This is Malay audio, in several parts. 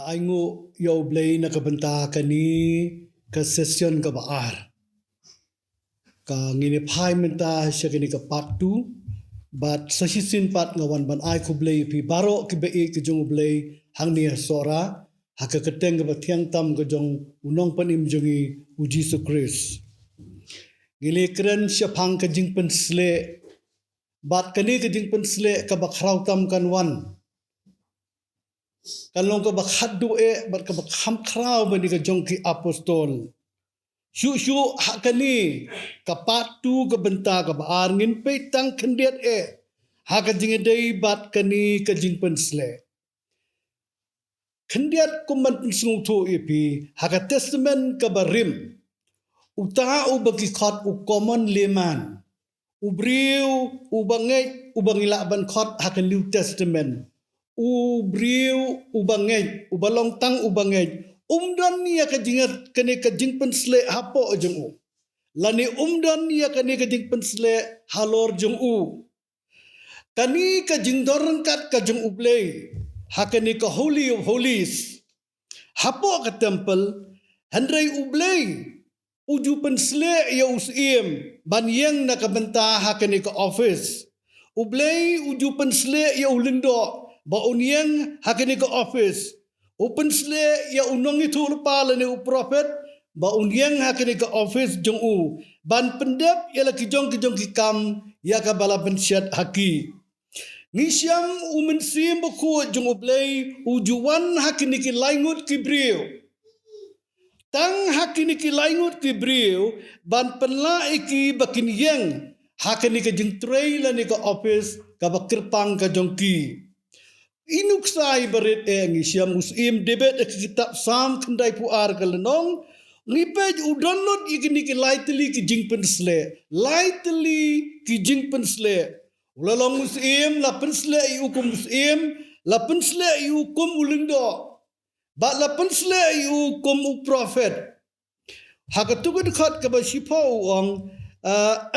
Aingu yo blay na kabanta kani ka session ka baar. Ka ngini phai menta siya kini ka part 2. But sa sisin part ngawan ban ay ko blay pi baro ki ba ki jong blay hang ni sora hakakateng ka tiang tam ka jong unong panim jongi u Jesus Christ. Ngili kren siya phang ka jing pensle bat kani ka jing pensle ka bakraw tam kan wan. Kalong ka bakhadu bat ka bakham kraw bani ka jong ki apostol. Syu hakani ka patu ka benta ka baar ngin pe tang kendiat haka jing dei bat kani ka jing pensle. Kendiat kuman pensung tu ipi haka testament ka barim. Utaha u bagi khot u common leman. Ubriu u bangila ban khot haka New Testament. Ubriu u balong tang u umdan niya ka jingat kani ka jing pensle hapo jong u. Lani umdan niya kani ka jing pensle halor jong u. Kani ka jing dorangkat ka jong ublay. Hakani ka Holy of Holies. Hapo ka temple handray ublay. Uju pensle ya usim ban yang nakabenta hakani ka office. Ublay uju pensle ya ulindo ba unyang hakani ka office. Open sle ya unong itu lupa lani u prophet ba unyang hakani ka office jong u ban pendep ya la kijong ki kam ya ka bala pensiat haki. Ngisyam umensim buku jong ublay ujuan hakini ki laingut ki brio. Tang hakini ki laingut ki brio ban penla iki bakin yang hakini ka jeng lani ka office ka bakirpang ka jongki. Inuksai berit ngisyam usim debet kitab Sam kendai puar kalenong ngipej u download ikini ki lightly ki jing pensle lightly ki jing pensle ulalong usim la pensle u kum usim la pensle u kum ulindo ba la pensle u kum u prophet hakatugu dekat ka ba sipo uang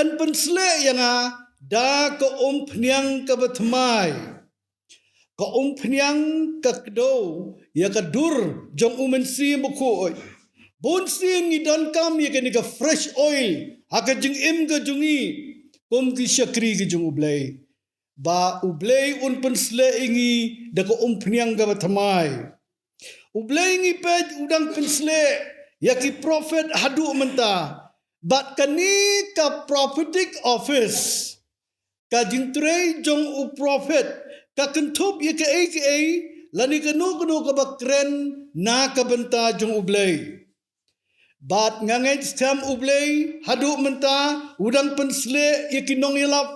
an pensle yang da ko pnyang ka batmai ka pnyang ka kdo ya ka dur jong umensi buku bon sim ni don kam ya ka ni ka fresh oil haka jing im ka jungi kom ki shakri ki jung ublay ba ublay un pensle ingi da ka pnyang ka batmai ublay ngi pej udang pensle ya ki prophet hadu menta bat kani ka prophetic office ka jing trei jong u prophet ka kentup ya ka lani kanu ka bakren na ka benta jong ublay bat ngangai stem ublay hadu menta udang pensle ya ki nong yalap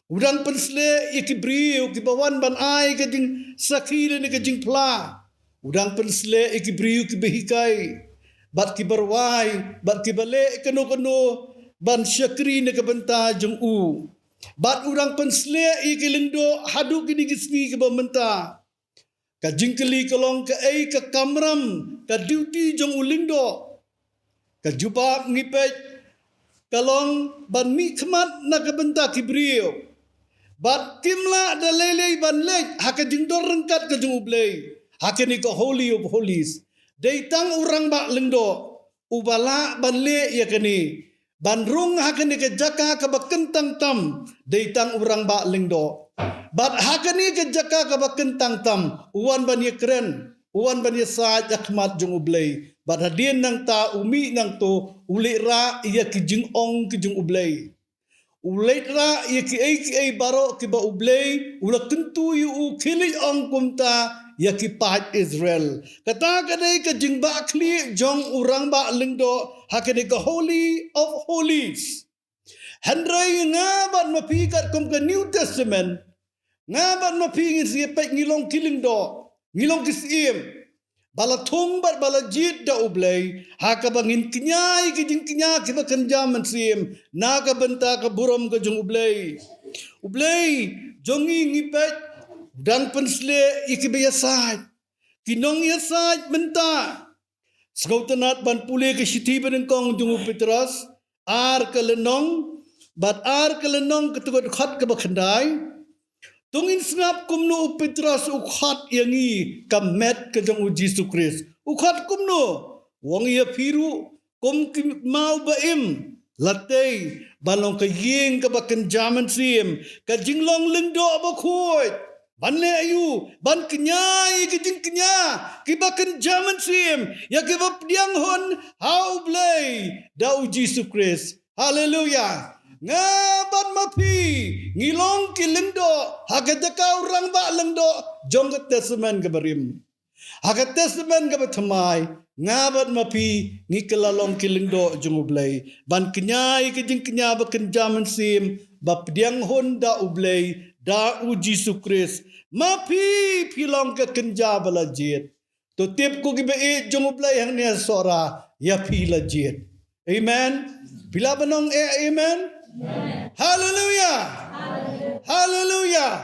udang pensle ya ki briu ki bawan ban ai ka jing sakile ni ka jing pla udang pensle ya ki briu ki behikai bat ki barwai bat ki bale kanu ban syakri ni ka benta jong u bat urang pensle ikilindo hadu kini gisni ke bamenta ka jingkeli kolong ka ka kamram ka duty jong ulindo ka jubab ngipet kalong ban mikmat na ka benta kibrio bat kimla da lele ban lek haka jingdor rengkat ka jong ublay hakini ka Holy of Holies deitang urang ba lendo ubala ban le yakani bandrung hakani ke jaka ka bakentang tam deitang urang ba lingdo bat hakani ke jaka ka bakentang tam uwan ban ye kren uwan ban ye sa jakmat jong ublay bat hadien nang ta umi nang to ulira iya ki jing ong ki jong ublay uletra iya ki baro ki ba ublay ula tentu yu kili ong kumta ya ki pat Israel kata kadai ka jing ba kli jong urang ba lingdo hakani ka Holy of Holies handrai ngabat mapikat kum ka New Testament ngabat mapingin siya pek ngilong kilingdo ngilong kisim bala thong bat bala jit da ublay haka bangin kinyai ki jing kinya ki ba kanjaman sim naga benta ka burom ka jong ublay jongi ngipet dan pensle ikibiyasad kinong yasad menta skautanat ban pule ke siti benengkong jung Petras ar kelenong bat ar kelenong ketugot khat ke bakhandai tungin snap kumno Petrus ukhat yangi kamet ke jong Yesus Kristus ukhat kumno wong ia piru kum mau baim latei balong ke yeng ke baken jaman sim ke jinglong lengdo ba khoi ban le ayu ban kenyai ke jing kenya ki baken jaman sim ya ke bap diang hon how blay da Yesus Kristus haleluya ngaban mapi ngilong ki lengdo hagata ka orang ba lengdo jong ke testament ke barim haga testament ke batmai ngabat mapi ngikelalong kilingdo jungublay ban kenyai ke jing kenya baken jaman sim bap diang honda ublay da Yesus Kristus mapi pilong ke kenja balajit to tip ko gibe jungublay hang ne sora ya pilajit amen pila banong amen hallelujah hallelujah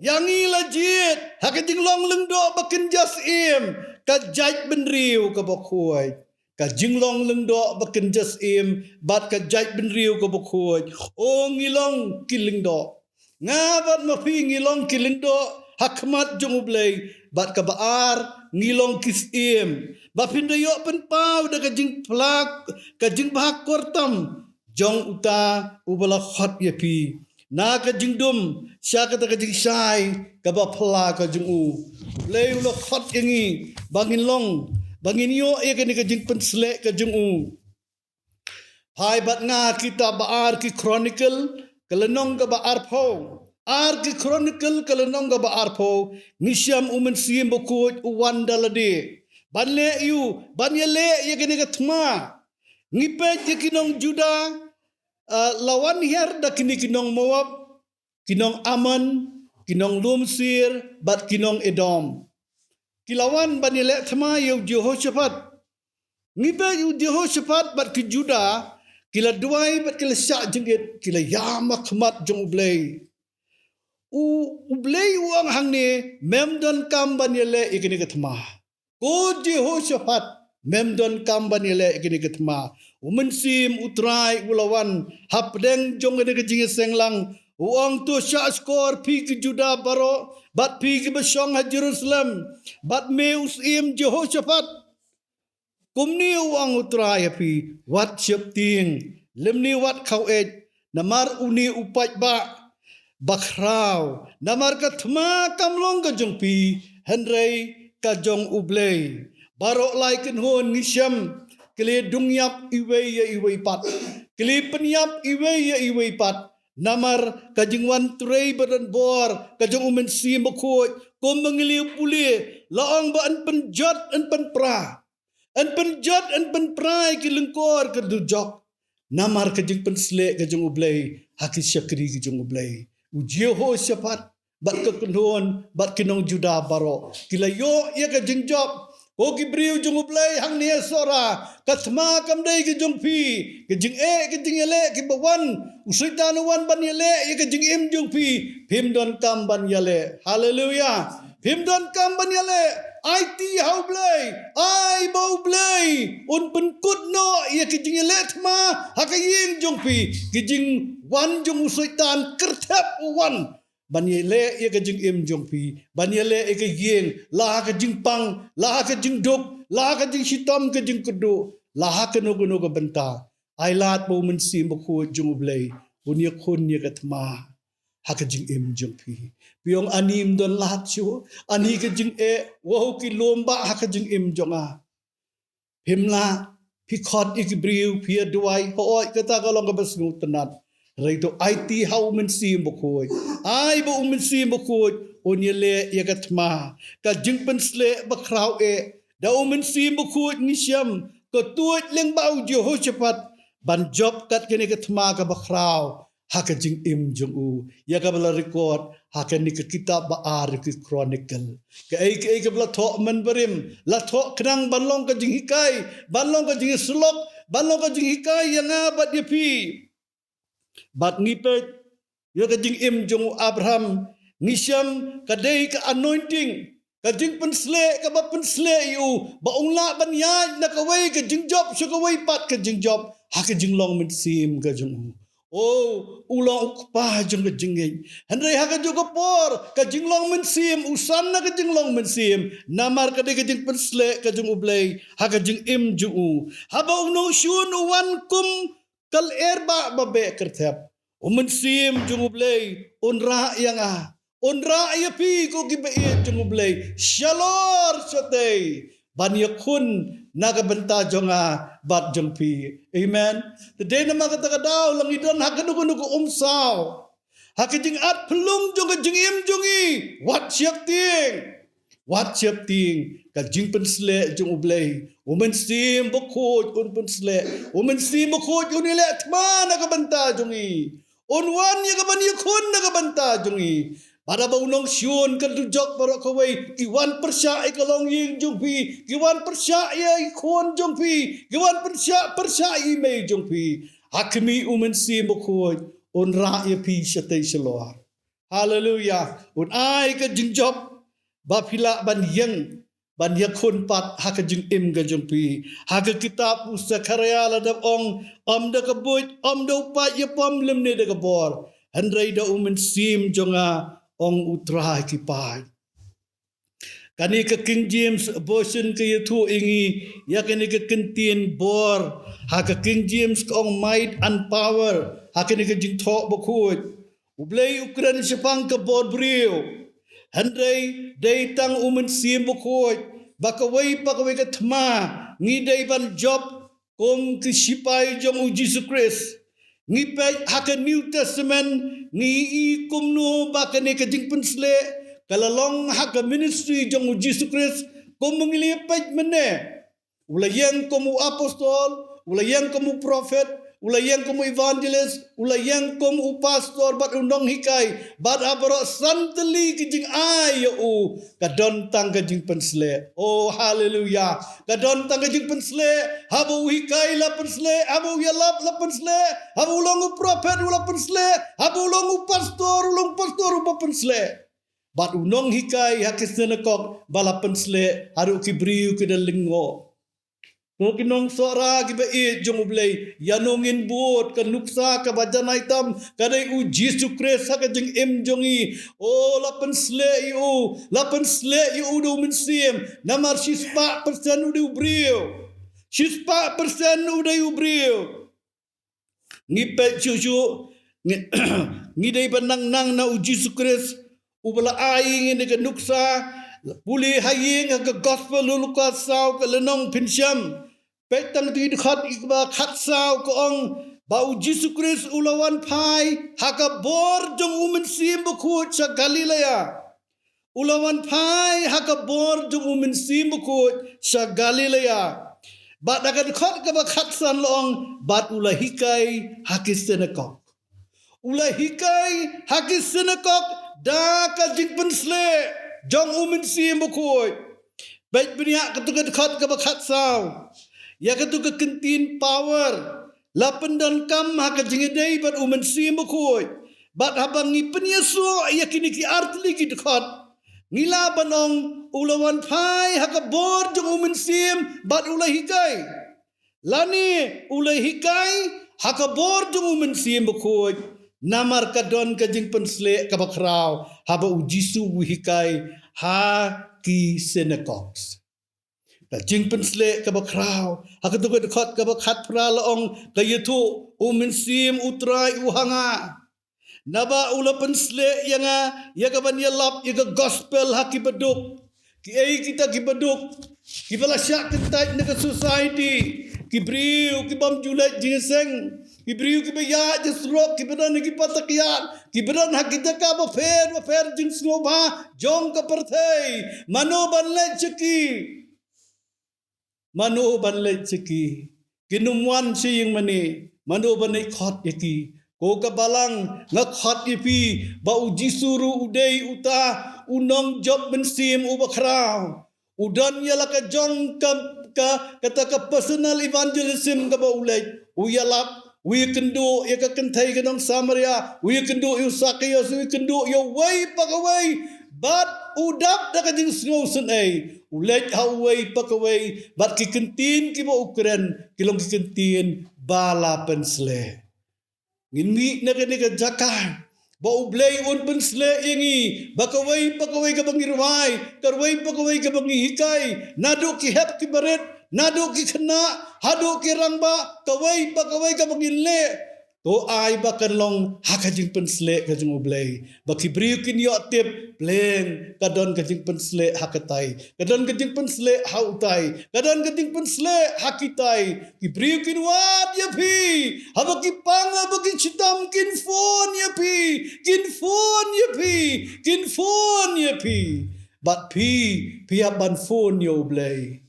yang ilajit hakating long lengdo baken jas im ka jaj ben riu ka bokhoy ka jinglong lengdo baken jas im bat ka jaj ben riu ka bokhoy o ngilong kilingdo ngabat mapi ngilong kilingdo hakmat jungublay bat ka baar ngilong kis im bapinda yo pen pau da ka jing plak ka jing bahak kortam jong uta ubala khat yapi na ka jingdum sya ka jing sai ka ba phla ka jing u lei lo khat yangi bangin long bangin yo e ka ni ka jing pensle ka jing u hai bat nga kita baar ki chronicle kalenong ka baar pho ar ki chronicle kalenong ka baar pho nisyam umen sim bokut uwan dalade banle yu banyele ye ka ni ka thma ngipe kinong juda lawan hier da kinong Moab, kinong Aman, kinong Lumsir, bat kinong Edom. Kilawan banile thama yu Jehoshaphat. Ngibe yu Jehoshaphat bat ki Juda, kila duai bat kila syak jengit, kila yama khmat jong ublay. Ublay uang hang ni memdon kam banile ikini kathma. Ko Jehoshaphat memdon kam banile ikini kathma. Umensim utrai ulawan hapdeng jong ene kejing senglang uang tu syak skor pi ke Juda baro bat pi ke besong ha Jerusalem bat me usim Jehoshaphat kumni uang utrai pi wat syep ting lemni wat khau et namar uni upat ba bakrau namar kathma kamlong ka jong pi henrei ka jong ublay baro laiken hon nisham kili dungyap iwe pat kili penyap iwe pat namar kajingwan turei badan bor kajong umen si makut ko mengili puli laong ba an penjat an penpra an penjat an penprai kilengkor kedujok namar kajing pensle kajong ublay haki syakri kajong ublay Jehoshaphat bat kekenhon bat kinong Juda baro kila yo ya kajing job o gibriu jong ublay hang ni sora kathma kamdai ke jong pi ke jing ke jing ele ke bawan usitan wan ban ele ke jing im jong pi phim don kam ban yale hallelujah phim don kam ban yale IT how blay ai bau blay un pen kut no ye ke jing ele thma ha ke yim jong pi ke jing wan jong usitan kerthap wan banyele ye ke jing im jong pi banyele ke yeng la ke jing pang la ke jing duk la ke jing hitam ke jing kedu la ke no ke benta ai lat bo men sim bo ko jong blay bunya khon ye ke thma ha ke jing im jong pi piong anim don lat chu ani ke jing wo ki lomba ha ke jing im jonga himla pi khot ikbriu pi duai ho ke ta ka long ka basnu tanat Raito IT how men sim bokoi ai bo men sim bokoi onyele yagatma ka jingpen sle bakrau da men sim bokoi nisham ko tuot leng bau Jehoshaphat ban job kat kene gatma ka bakrau haka jing im jong u yakabla record haka ni kitab baar ki chronicle ka ai ka bla tho man barim la tho krang banlong ka jing hikai banlong ka jing slok banlong ka jing hikai yang abat dia pi bat ngipet yo ka jing im jong Abraham nisham ka dei ka anointing ka jing pensle ka ba pensle yu ba ungla ban ya na ka wei ka jing job so ka wei pat ka jing job ha ka jing long mit sim ka jong Oh, ulang ukpah jeng kejengeng. Hendai haka juga por, kajing long mensim, usana kajing long mensim. Namar kadai kajing penslek kajing ublay, haka jeng im juu. Haba unong syun uwan kum kal erba babe kertep. Mensim jeng ublay, unra yang unra ya pi ko gibe jeng ublay. Shalor syatay. Banyak kun nagabenta jonga bat jong pi. Amen. Today na makataka daw lang idon hakanugo umsaw. Hakijing at pelung jong kajing im jongi. Wat siap ting. Wat siap ting. Kajing pensle jong ublay. Umen sim bokoj un pensle. Umen sim bokoj unile atma nagabenta jongi. Unwan ya kaban yakun nagabenta jongi. Pada baunong syun kadujok barok kawai kiwan persya ikalong ying jungpi kiwan persya ya ikon jungpi kiwan persya imei jungpi hakmi umensi mokoj unra ya pi syatay shalor. Hallelujah. Un ai ka jingjop bapila ban yakun pat haka jing im ka jungpi haka kitab pusta karya ladap ong da kabuj da upat ya pom lemne da kabor handrai da umensim jonga ong utra kipai. Kani ke King James version ke itu ingi ya kani ke kentin bor ha ke King James ke ong might and power ha kani ke jing thok bakut ublay ukran sepang ke bor brio handai dai tang umen sim bakut bakawai pakawai ke thma ngi dai ban job kom ke sipai jong Jesus Christ ngi pe haka New Testament ngi i kumno bakane kajing pensle kalalong haka ministry jong Jesus Christ kom mengili pe mene ulayang komu apostol ulayang komu prophet ulayang komu evangelist ulayang komu pastor bat undong hikai bat abro santeli kajing ayu kadon tang kajing pensle. Oh hallelujah. Kadon tang kajing pensle habu hikai la pensle habu yalap la pensle habu longu prophet ula pensle habu longu pastor upa pensle bat undong hikai hakisna kok bala pensle haru kibriu kedalingo. Kinong sora kiba jong ublay yanongin buot kan nuksa ka bajana itam kadai u Jesus Christ ka jeng im jongi oh lapan sle yu do mensim namar sispa persen udah ubrio sispa persen udah ubrio ngipet cucu ngidai benang nang na u Jesus Christ ubala aing ini kan nuksa Buli haying ke gospel luluka saw ke lenong pinsyam. Petang di dekat ikba khat saw ke ong bau Jesus Christ ulawan pai haka bor jong umen sim bukut sa Galilea. Ulawan pai haka bor jong umen sim bukut sa Galilea. Bat daga dekat ke ba khat san long bat ulahikai hakis senekok. Ulahikai hakis senekok da ka jing pensle. Jong umen sim bukut. Baik biniak ketuga dekat ke bakat saw. Ya ketuga kentin power. Lapan dan kam haka jingedai bat umen sim bukut. Bat habang ni penyesu ya kini ki artli ki dekat. Ngila banong ulawan pai haka bor jong umen sim bat ulahikai. Lani ulahikai haka bor jong umen sim bukut. Namar kadon kajing pensle kabakraw haba ujisu wihikai ha ki senekoks. Kajing pensle kabakraw hakatuga dekat kabakhat pralaong kayetu umensim utrai uhanga. Naba ula pensle yanga yagaban yalap yaga gospel haki beduk. Ki ei kita ki beduk. Ki balasyak kentai nega society. Ki briu ki bam julat jinseng. Ibriu ki beya jesrok ki bedan ki patakiat ki bedan hakita ka ba fer jin snoba jong ka perthai mano ban le chiki kinumwan sing mani mano ban khot yaki ko ka balang nga khot ipi ba ujisuru udei uta unong job bensim ubakraw udan yala ka jong ka kata ka personal evangelism ka ba ulay uyalap. We can do, you can take it on Samaria. We can do you Zacchaeus. We can do your way back away. But udap na kajing snow sun ay. Ulit how way back away. But kikintin kiba ukren. Kilong kikintin bala pensle. ngin mi na kani ka jakar ba ublay un pensle ingi bakaway ka bangirway karway bakaway ka bangihikay nado ki hep ki baret nado ki khana hado ki rangba kaway ka banginle to ai ba kanlong hakajing pensle kajing ublay baki briu kin yo tip pleng kadon kajing pensle hakatai kadon kajing pensle hautai kadon kajing pensle hakitai ki briu kin wat ya pi habaki panga baki chitam kin phone ya pi kin phone ya pi but pi ban phone yo ublay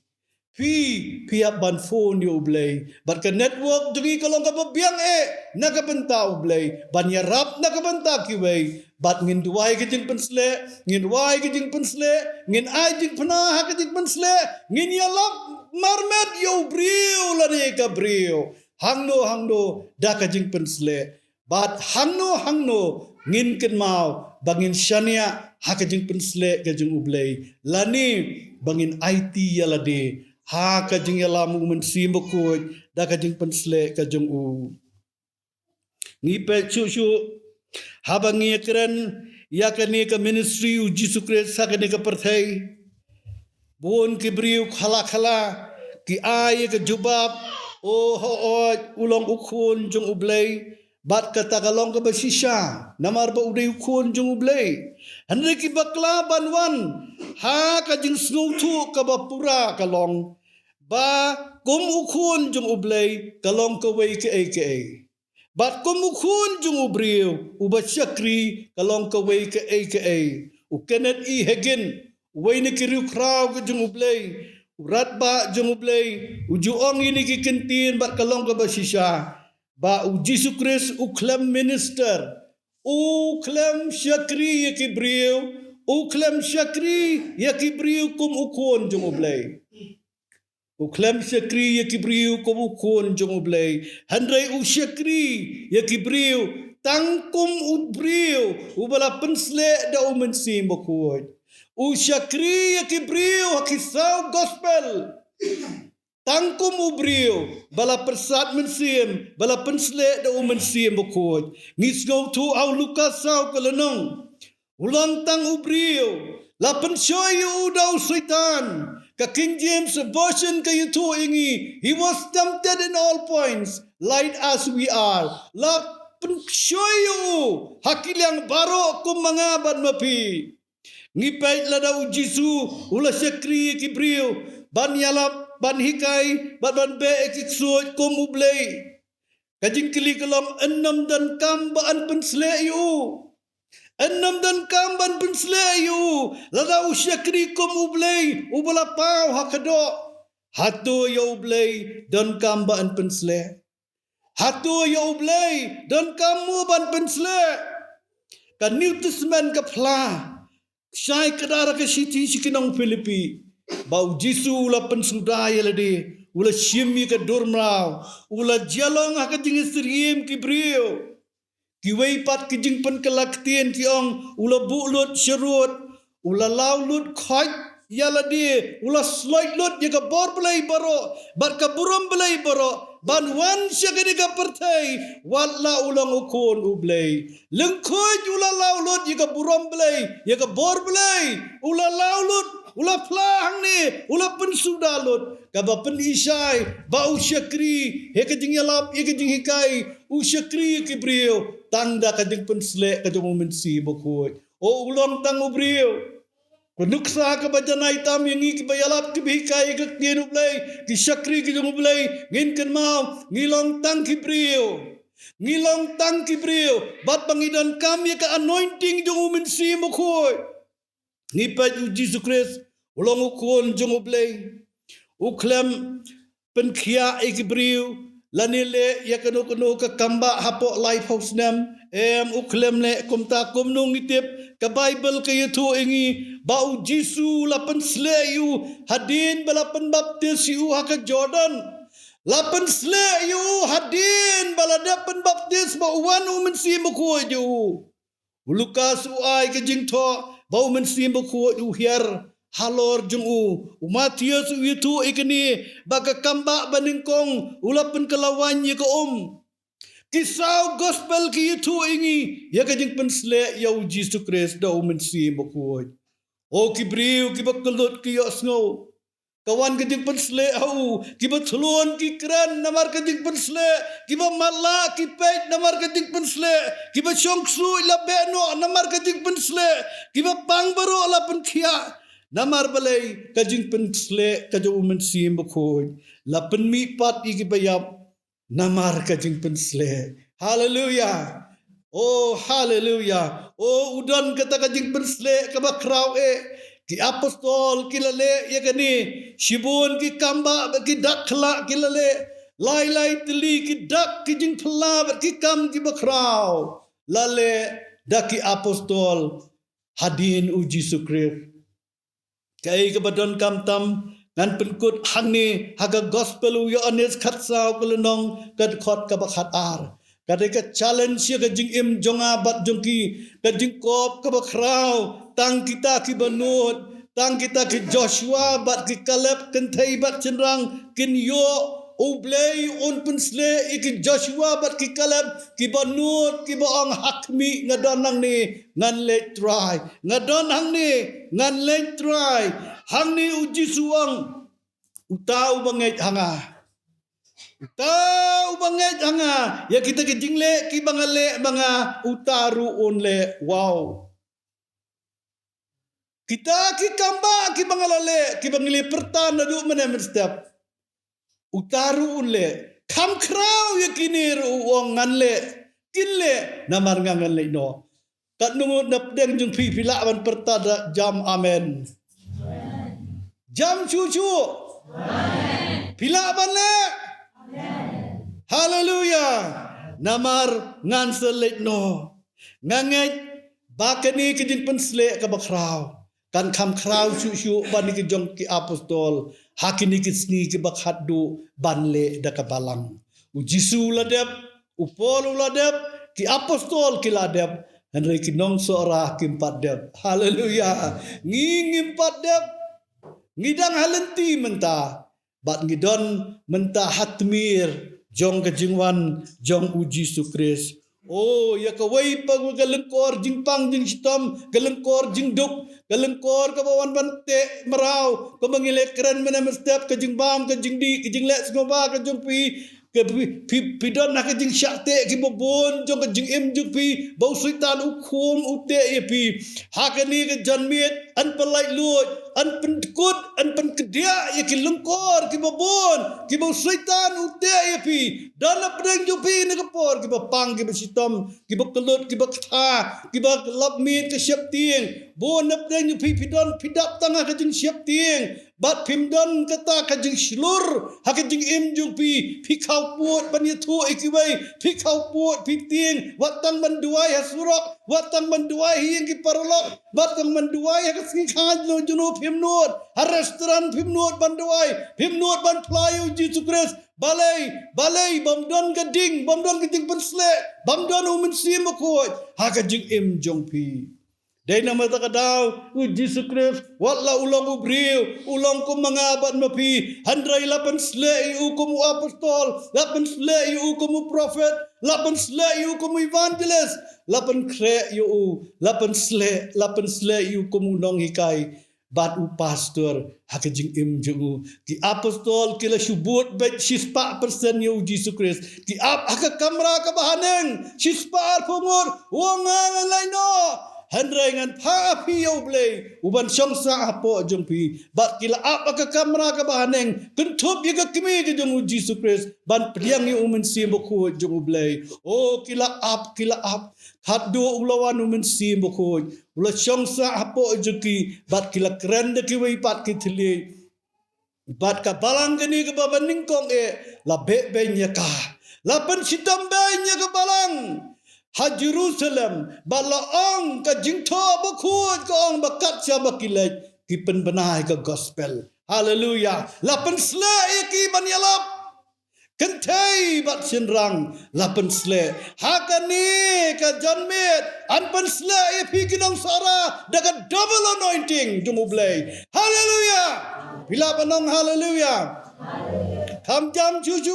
Pihak ban phone yo ublay bat ka network dugi kalong ka babiang nakabenta ublay ban yarap nakabenta kiway bat ngin duway ka jing pensle ngin wai ka jing pensle ngin ai jing panah ka jing pensle ngin yalap marmet yo brio lani ka brio hangno da ka jing pensle bat hangno ngin ken mau bangin shania ha ka jing pensle ka jing ublay lani bangin IT yalade ha ka jing yalam mensi bokoi da ka jing pensle ka jing u ngi pe chu ha bangi kren ya ka ni ka ministry u Jesus Christ sa ka ni ka perthai bon ki briu khala ki ai ka jubab o ulong ukhun jung ublay bat ka tagalong ka basisha namar ba uday ukhun jung ublay hanre ki bakla banwan ha ka jing snutu ka bapura kalong ba kum ukhun jung ublay kalong ka way ka bat kum ukhun jung ubriu uba syakri kalong ka way ka u kenet hegin way ni kiriu kraw ka jung ublay urat ba jung ublay ujuong ini ki kentin bat kalong ka basisha ba u Jesus Christ u klem minister u klem syakri yakibriu u klem syakri yakibriu kum ukhun jung ublay u klem syakri yakibriu kum ukhun jung ublay handrai u syakri yakibriu tangkum ubriu u bala pensle da u mensim bokut u syakri yakibriu hakisau gospel tangkum ubriu bala persat mensim bala pensle da u mensim bokut ngisgau tu au lukas sau kalenong ulang tang ubriu la pensoi u dau syaitan ka King James version ka yutu ingi he was tempted in all points like as we are la pensoi u hakilang baro kum mga ban mapi ngipait la da u Jisu ula syakri kibriu ban yalap ban hikai ban be eksuat kum ublay kajing kili kalam enam dan kambaan pensle yu enam dan kamban pensle yu lada usyakri kum ublay ubala pau hakado hatu ya ublay dan kambaan pensle hatu ya ublay dan kamu ban pensle ka New Testament ka pla syai kadara ka siti sikinong Filipi bau Jisu ula pensudaya lade ula syimi ka dormrau ula jalong ha ka jing istrim kibriu kiway pat ki jing pen kalaktien kiong ula bulut syarut ula laulut khoi yalade ula sloit lut ya ka bor belai baro bat ka buram belai baro ban wan syagade ka pertai walla ulang ukun ublay lengkoj ula laulut ya ka buram belai ya ka bor belai ula laulut ula plang ni ula pensudalut kaba penisai bau syakri he ka jing yalap ye ka jing hikai u syakri kibriu tanda ka jing pensle ka jing mensi bokoi o ulong tang ubriu kunuksa ka bajanai tam yang ki bayalap ki hikai ka kinublay ki syakri ki jing ublay ngin kan mau ngilong tang kibriu bat pangidan kami ka anointing jing mensi bokoi ngipat u Jesus Christ ulong ukun jung ublay uklem penkia ikibriu lanile yakano ka kamba hapo Lifehouse nam uklem le kumta kumnung itip ka Bible kayo tu ingi bau Jisu lapan sleyu hadin balapan baptis yu haka Jordan lapan sleyu hadin baladapan baptis bauwan umensi makuwa yu Lukas uai ka jingto bau mensi makuwa yu hiar halor jung Matius itu ikni baga kamba baningkong ulapan kalawan ye ko Kisau gospel ki itu ingi ya kajing pensle ya Jesus Christ da umensi bokoi. O kibriu ki bakulut ki yosno. Kawan kajing pensle au ki batulun ki kran namar kajing pensle ki mala ki peit namar kajing pensle ki chongsu la beno namar kajing pensle ki pangbaru la penkhia namar balai kajing pensle kajo umensi bokoi. La penmi pat ki bayap namar kajing pensle. Hallelujah. Oh hallelujah. Oh udan kata kajing pensle kabakrau ki apostol ki lale ya kani shibun ki kamba ki dakla ki lale lai teli ki dak ki jing phla ki kam ki bakrau lale daki apostol hadin uji sukrit kai ke badon kam tam ngan penkut hang ni haga gospel yo anes khat sao kelenong kad khot ka bakhat ar kadai ka challenge ka jing im jonga bat jongki ka jing kop ka bakrau tang kita ki banut tang kita ki Joshua bat ki Caleb kentai bat cenrang kin yo ublei on pensle ki Joshua bat ki Caleb ki banut ki baong hakmi ngadon nang ni ngan le try ngadon hang ni ngan le try hang ni uji suang utau bangai hanga utau bangai hanga ya kita ki jingle ki bangale banga utaru onle wow kita ki kamba ki bangalale ki bangile pertan adu menem step utaru onle kam krau ya kinir uang nganle kinle namar nganle no kat nungut napdeng jung pi pila ban pertada jam amen jam cucu pila ban le hallelujah namar ngan selit no nganget bakani kijin pensle ka bakrau kan kam krau cucu ban ki jong ki apostol hakini ki sni ki bakhadu banle da ka balang ujisu ladep upol ladep ki apostol ki ladep Henry kinong seorang kimpat dep. Haleluya. Ngimpat dep. Ngidang halenti mentah. Bat ngidon mentah hatmir. Jong kejingwan. Jong uji sukris. Oh ya kawai pag galengkor jing pang jing sitom. Galengkor jing duk. Galengkor kabawan bante merau. Kemangilek keren menem step. Kejing bam kejing di. Kejing lek sengoba kejing pi. Pidon nak jing syakte ki bobon jong ka jing em jung pi bau suitan ukhum ute ye pi hakani ke janmiet an pelai lut an penkut an penkedia ye ki lengkor ki bobon ki bau suitan ute ye pi dan pedeng jung pi ne kapor ki bapang ki basitom ki bakelut ki bakha ki bak lap mit ke syap tieng bon na pedeng jung pi pidon pidap tangah ka jing syap tieng bat pimdon kata ka jing slur ha ka jing em jung pi pikau puot ban yetu ikiwai pikau puot piting watang manduai hasurok watang manduai hing ki parolok watang manduai ha kasing khaj lo juno pimnot ha restaurant pimnot banduai pimnot ban playu Jesus Christ balai bamdon gading pensle bamdon umin sim ko ha ka jing em jong pi Dai nama takadaw, Jesus Christ, wala ulang ubriw, ulang ko mga abat mapi, handray lapan slay uko mo apostol, lapan slay uko mo prophet, lapan slay uko mo evangelist, lapan slay uko mo nong hikay, bat u pastor, hakajing imjung ki apostol kila syubut bet sispa persen yu Jesus Christ, ki ap hakakamra kabahaneng, sispa pumur, wangan lain no, Handrai ngan papi yo blay uban syongsa apo jong pi bat kila apa ka kamera ka bahaneng kentup ye ka kimi ke jong Jesus Christ ban priang yo umen simbo ko jong blay oh kila ap hat do ulawan umen simbo ko ula syongsa apo joki bat kila keren de ki wi pat ki thili bat ka balang gani ka babaning kong la be nya ka la pen sitam nya ka balang Ha Jerusalem balaong ka jingtho bakut ka ong bakat sia bakilaj ki penbenai ka gospel haleluya lapen sle ki banyalap kentai bat sinrang lapen sle hakani ka janmet anpen sle pi kinong sara daga double anointing jumublay haleluya bila panong haleluya kam jam cucu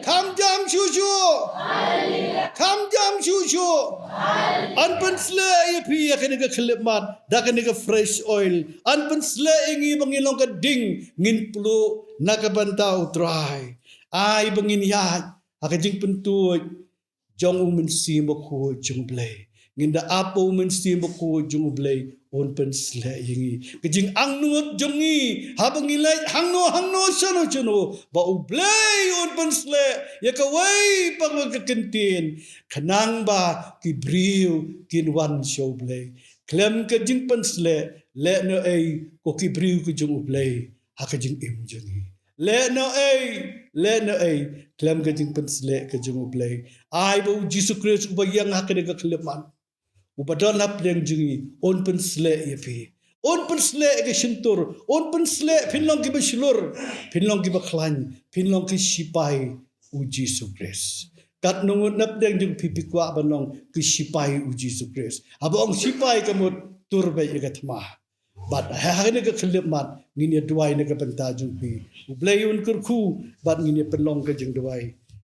kam jam cucu Kam jam shushu. Anpan sle ye pi ya kene ka khlemat da kene ka fresh oil. Anpan sle ingi bangilong ka ding ngin pulu nakabantau dry. Ai bangin ya akajing pentuj jong umen si mako jong blay. Nginda apo umen si mako jong blay on pen sle ingi. Kajing ang nuot jongi habang ilay hangno sano ba ublay on pen sle ya kaway pag magkakentin kanang ba kibriw kinwan show blay. Klem kajing pen sle le no ay ko kibriw ko jong ublay hakajing im jongi. Le no ay klem kajing pen sle kajing ublay. Ay ba Jesus Christ ubayang hakadega kleman. Upadon lap yang jungi on pen sle yepi on pen sle ke shintur on pen sle pinlong ki baslur pinlong ki baklan pinlong ki sipai u Jesus Christ kat nungut nap yang jung pipi kwa banong ki sipai u Jesus Christ abong sipai kamut turbe ye gatma bat hagene ke khlemat ngine duai ne ke benta jung pi ublayun kurku bat ngine penlong ke jung duai